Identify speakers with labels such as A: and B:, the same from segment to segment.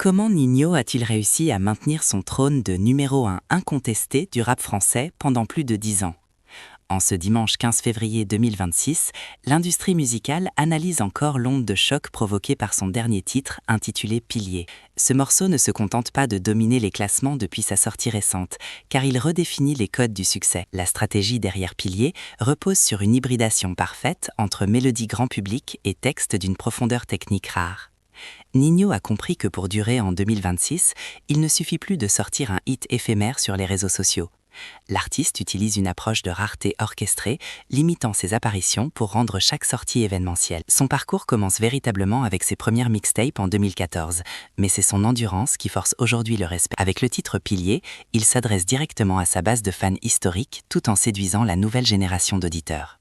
A: Comment Ninho a-t-il réussi à maintenir son trône de numéro 1 incontesté du rap français pendant plus de 10 ans? En ce dimanche 15 février 2026, l'industrie musicale analyse encore l'onde de choc provoquée par son dernier titre, intitulé Piliers. Ce morceau ne se contente pas de dominer les classements depuis sa sortie récente, car il redéfinit les codes du succès. La stratégie derrière Piliers repose sur une hybridation parfaite entre mélodie grand public et texte d'une profondeur technique rare. Ninho a compris que pour durer en 2026, il ne suffit plus de sortir un hit éphémère sur les réseaux sociaux. L'artiste utilise une approche de rareté orchestrée, limitant ses apparitions pour rendre chaque sortie événementielle. Son parcours commence véritablement avec ses premières mixtapes en 2014, mais c'est son endurance qui force aujourd'hui le respect. Avec le titre Piliers, il s'adresse directement à sa base de fans historiques tout en séduisant la nouvelle génération d'auditeurs.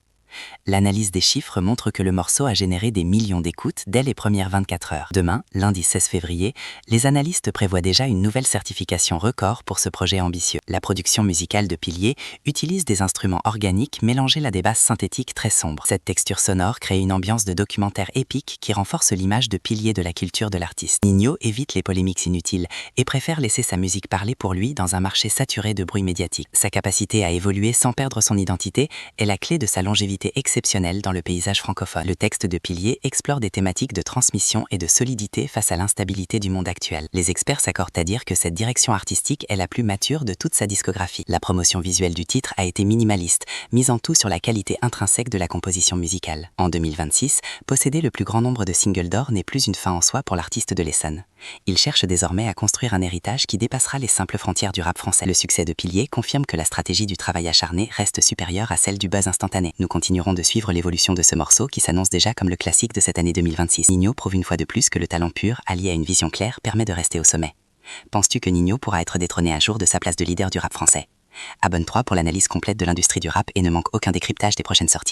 A: L'analyse des chiffres montre que le morceau a généré des millions d'écoutes dès les premières 24 heures. Demain, lundi 16 février, les analystes prévoient déjà une nouvelle certification record pour ce projet ambitieux. La production musicale de Piliers utilise des instruments organiques mélangés à des basses synthétiques très sombres. Cette texture sonore crée une ambiance de documentaire épique qui renforce l'image de pilier de la culture de l'artiste. Ninho évite les polémiques inutiles et préfère laisser sa musique parler pour lui dans un marché saturé de bruit médiatique. Sa capacité à évoluer sans perdre son identité est la clé de sa longévité exceptionnelle dans le paysage francophone. Le texte de Piliers explore des thématiques de transmission et de solidité face à l'instabilité du monde actuel. Les experts s'accordent à dire que cette direction artistique est la plus mature de toute sa discographie. La promotion visuelle du titre a été minimaliste, misant tout sur la qualité intrinsèque de la composition musicale. En 2026, posséder le plus grand nombre de singles d'or n'est plus une fin en soi pour l'artiste de l'Essonne. Il cherche désormais à construire un héritage qui dépassera les simples frontières du rap français. Le succès de Piliers confirme que la stratégie du travail acharné reste supérieure à celle du buzz instantané. Nous continuerons de suivre l'évolution de ce morceau qui s'annonce déjà comme le classique de cette année 2026. Ninho prouve une fois de plus que le talent pur, allié à une vision claire, permet de rester au sommet. Penses-tu que Ninho pourra être détrôné un jour de sa place de leader du rap français? Abonne-toi pour l'analyse complète de l'industrie du rap et ne manque aucun décryptage des prochaines sorties.